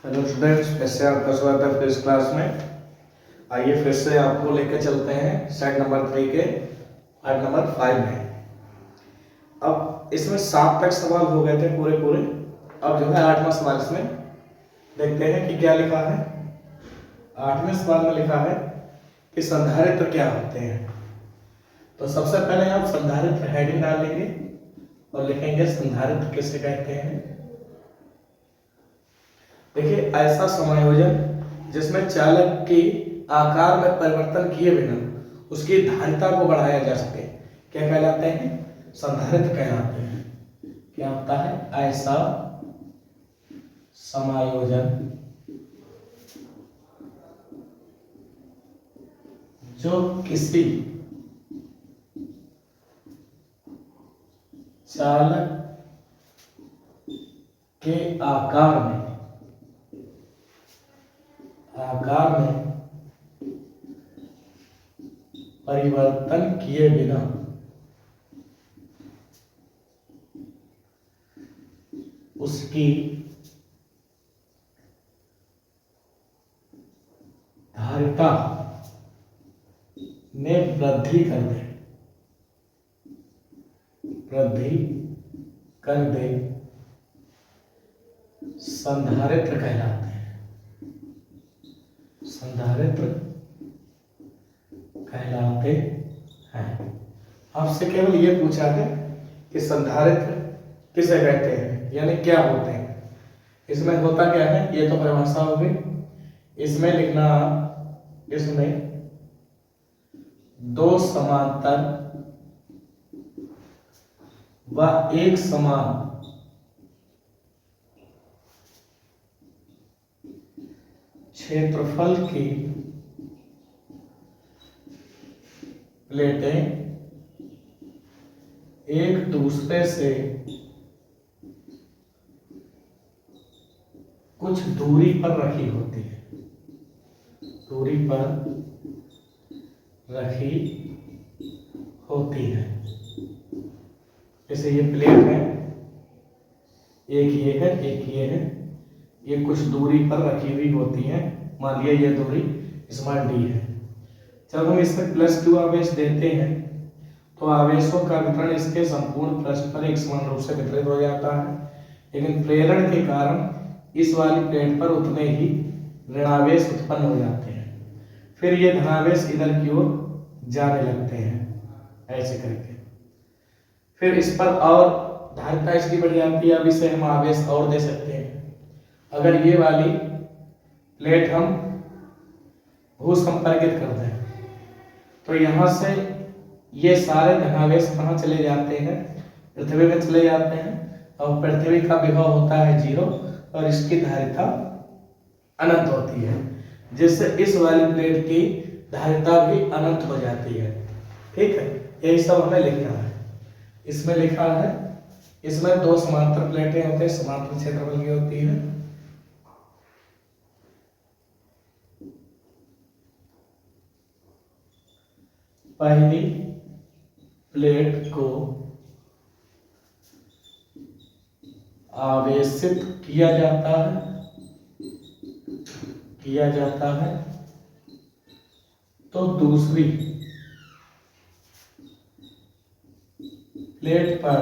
Hello students, फिर से आपका स्वागत है फिर क्लास में। आइए फिर से आपको लेकर चलते हैं सेट नंबर 3 के पार्ट नंबर 5 में। अब इसमें 7 तक सवाल हो गए थे पूरे। अब जो है 8वां सवाल इसमें देखते हैं कि क्या लिखा है। 8वें सवाल में लिखा है कि संधारित्र क्या होते हैं। तो सबसे पहले आप संधारित्र हेडिंग डाल लेंगे और लिखेंगे संधारित्र किसे कहते हैं। देखिए, ऐसा समायोजन जिसमें चालक की आकार में परिवर्तन किए बिना उसकी धारिता को बढ़ाया जा सके क्या कहलाते हैं? संधारित्र कहलाते हैं। क्या होता है? ऐसा समायोजन जो किसी चालक के आकार में परिवर्तन किए बिना उसकी धारिता में वृद्धि कर दे संधारित्र कहलाते हैं। संधारित्र कहलाते हैं। आपसे केवल ये पूछा है कि संधारित्र किसे कहते हैं, यानी क्या होते हैं। इसमें होता क्या है, ये तो परिभाषा हो गई। इसमें लिखना, इसमें दो समांतर व एक समान क्षेत्रफल की प्लेटें एक दूसरे से कुछ दूरी पर रखी होती है। जैसे ये प्लेट है, एक ये है, एक ये है, ये कुछ दूरी पर रखी हुई होती है। मान लिया ये दूरी स्मॉल डी है। जब हम इसमें +2 आवेश देते हैं तो आवेशों का वितरण इसके संपूर्ण पृष्ठ पर एक समान रूप से वितरित हो जाता है, लेकिन प्रेरण के कारण इस वाली प्लेट पर उतने ही ऋणावेश उत्पन्न हो जाते हैं। फिर ये धनावेश इधर की ओर जाने लगते हैं, ऐसे करके। फिर इस पर और धारिता इसकी बढ़ जाती है। अब इसे हम आवेश और दे सकते हैं। अगर ये वाली प्लेट हम भूसंपर्कित कर दें तो यहाँ से ये सारे धनावेश कहाँ चले जाते हैं? पृथ्वी में चले जाते हैं, और पृथ्वी का विभव होता है 0 और इसकी धारिता अनंत होती है, जिससे इस वाली प्लेट की धारिता भी अनंत हो जाती है। ठीक है, यही सब हमें लिखना है। इसमें लिखा है, इसमें दो समांतर प्लेटें होते हैं, समांतर क्षेत्रफल की होती है। पहली प्लेट को आवेशित किया जाता है तो दूसरी प्लेट पर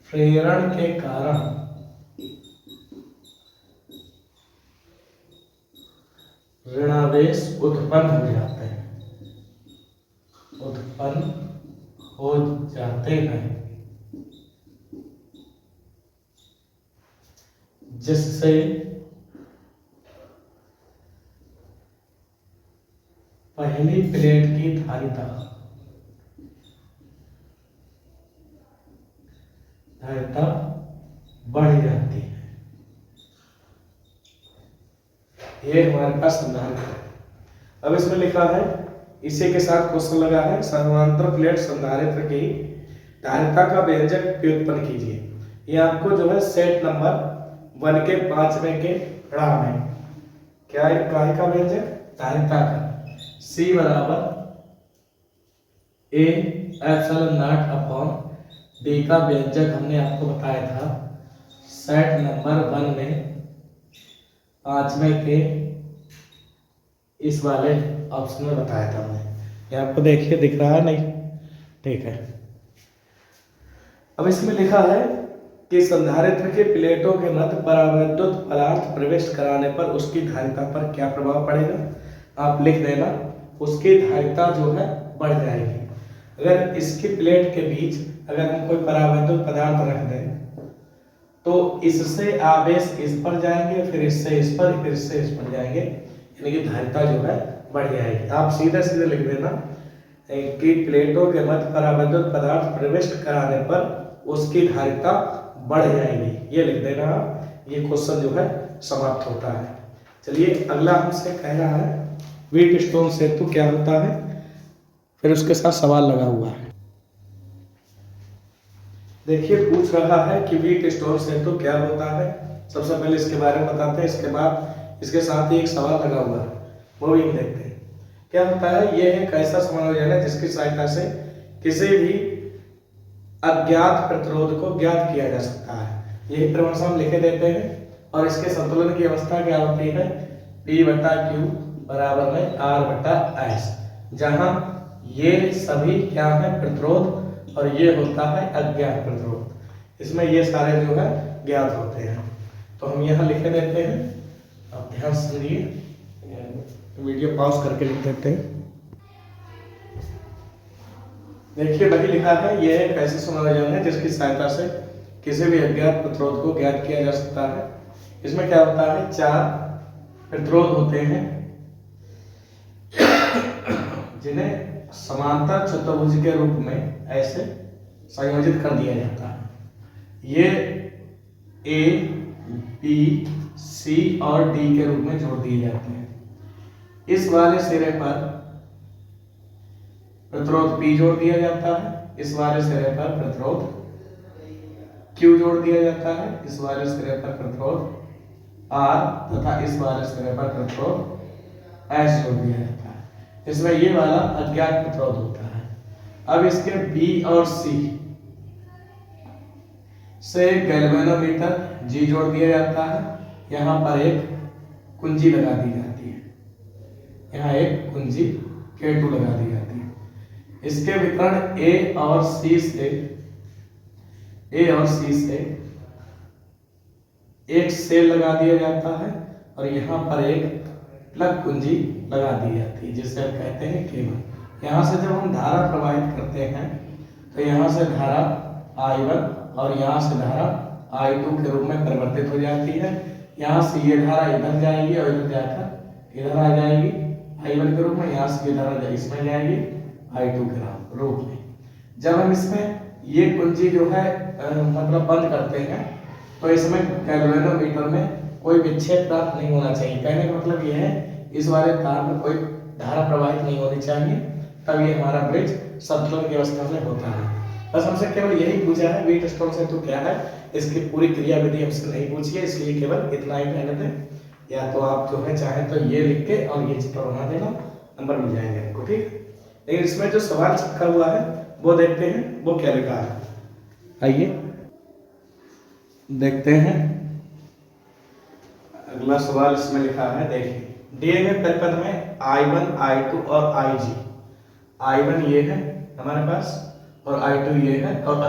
प्रेरण के कारण ऋणावेश उत्पन्न हो जाते हैं, जिससे पहली प्लेट की धारिता बढ़ जाती है। ये हमारे पास संधारित्र है। अब इसमें लिखा है, इसी के साथ क्वेश्चन लगा है, समांतर प्लेट संधारित्र की धारिता का व्यंजक व्युत्पन्न कीजिए। ये आपको जो है सेट नंबर 1 के 5वें के पढ़ा में क्या है, का व्यंजक धारिता का C बराबर A epsilon not upon D का व्यंजक हमने आपको बताया था सेट नंबर 1 में 5वें के इस वाले ऑप्शन में बताया था हमने। ये आपको देखिए दिख रहा है नहीं? ठीक है। अब इसमें लिखा है कि संधारित्र के प्लेटों के मध्य परावैद्युत पदार्थ प्रवेश कराने पर उसकी धारिता पर क्या प्रभाव पड़ेगा। आप लिख देना, उसकी धारिता जो है बढ़ जाएगी। अगर इसकी प्लेट के बीच अगर हम कोई परावैद्युत पदार्थ रख दें तो इससे आवेश इस पर जाएंगे, फिर इससे इस पर, फिर इससे इस पर जाएंगे, यानी कि धारिता जो है बढ़ जाएगी। आप सीधे सीधे लिख देना कि प्लेटों के मध्य परावैद्युत पदार्थ प्रवेश कराने पर उसकी धारिता बढ़ जाएगी, ये लिख देना। ये क्वेश्चन जो है समाप्त होता है। चलिए अगला हमसे कह रहा है व्हीटस्टोन सेतु क्या होता है, फिर उसके साथ सवाल लगा हुआ है। देखिए पूछ रहा है कि व्हीटस्टोन सेतु क्या होता है। सबसे पहले इसके बारे में बताते हैं, इसके बाद इसके साथ ही एक सवाल लगा हुआ है, वो भी देखते हैं क्या होता है। यह एक ऐसा समायोजन है जिसकी सहायता से किसी भी अज्ञात प्रतिरोध को ज्ञात किया जा सकता है। यही परिभाषा हम लिखे देते हैं और इसके संतुलन की अवस्था क्या होती है, P/Q बराबर में R/S, जहां ये सभी क्या है प्रतिरोध और ये होता है अज्ञात प्रतिरोध। इसमें ये सारे जो है ज्ञात होते हैं, तो हम यहाँ लिखे देते हैं। अब ध्यान से सुनिए, वीडियो पॉज करके लिख देते हैं। देखिए वही लिखा है, यह एक ऐसी समायोजन है जिसकी सहायता से किसी भी अज्ञात प्रतिरोध को ज्ञात किया जा सकता है। इसमें क्या होता है, 4 प्रतिरोध होते हैं जिन्हें समांतर चतुर्भुज के रूप में ऐसे संयोजित कर दिया जाता है। ये A, B, C और D के रूप में जोड़ दिए जाते हैं। इस वाले सिरे पर प्रतिरोध P जोड़ दिया जाता है, इस वाले सिरे पर प्रतिरोध Q जोड़ दिया जाता है, इस वाले सिरे पर प्रतिरोध R तथा इस वाले सिरे पर प्रतिरोध S जोड़ दिया जाता है। इसमें ये वाला अज्ञात प्रतिरोध होता है। अब इसके B और C से गैल्वेनोमीटर G जोड़ दिया जाता है। यहाँ पर एक कुंजी लगा दी जाती है, यहाँ एक कुंजी K2 लगा दी जाती है। इसके विकर्ण A और C से एक सेल लगा दिया जाता है और यहाँ पर एक प्लग कुंजी लगा दी जाती है जिसे हम कहते हैं केबल। यहाँ से जब हम धारा प्रवाहित करते हैं तो यहाँ से धारा I1 और यहाँ से धारा I2 के रूप में परिवर्तित हो जाती है। यहाँ से ये धारा इधर जाएगी और इधर जाकर इधर आ जाएगी I1 के रूप में, यहाँ से ये धारा इसमें जाएगी I2 के रूप में। जब हम इसमें ये कुंजी जो है मतलब बंद करते हैं तो इसमें गैल्वेनोमीटर में कोई विक्षेप प्राप्त नहीं होना चाहिए। कहने का मतलब ये है इस वाले तार में कोई धारा प्रवाहित नहीं होनी चाहिए, तब ये हमारा ब्रिज संतुलन की अवस्था में होता है। बस हमसे केवल यही पूछा है व्हीटस्टोन सेतु क्या है, इसकी पूरी क्रिया विधि हमसे नहीं पूछी है, इसलिए केवल इतना ही कहने दें। या तो आप जो है चाहे तो ये लिख के और ये चित्र बना देना, नंबर मिल जाएंगे आपको, ठीक। लेकिन इसमें जो सवाल चिपका हुआ है वो देखते हैं वो क्या लिखा है। आइए देखते हैं अगला सवाल। इसमें लिखा है, देखिए दिए गए परिपथ में I1, I2 और IG। I1 ये है हमारे पास और I2 ये है और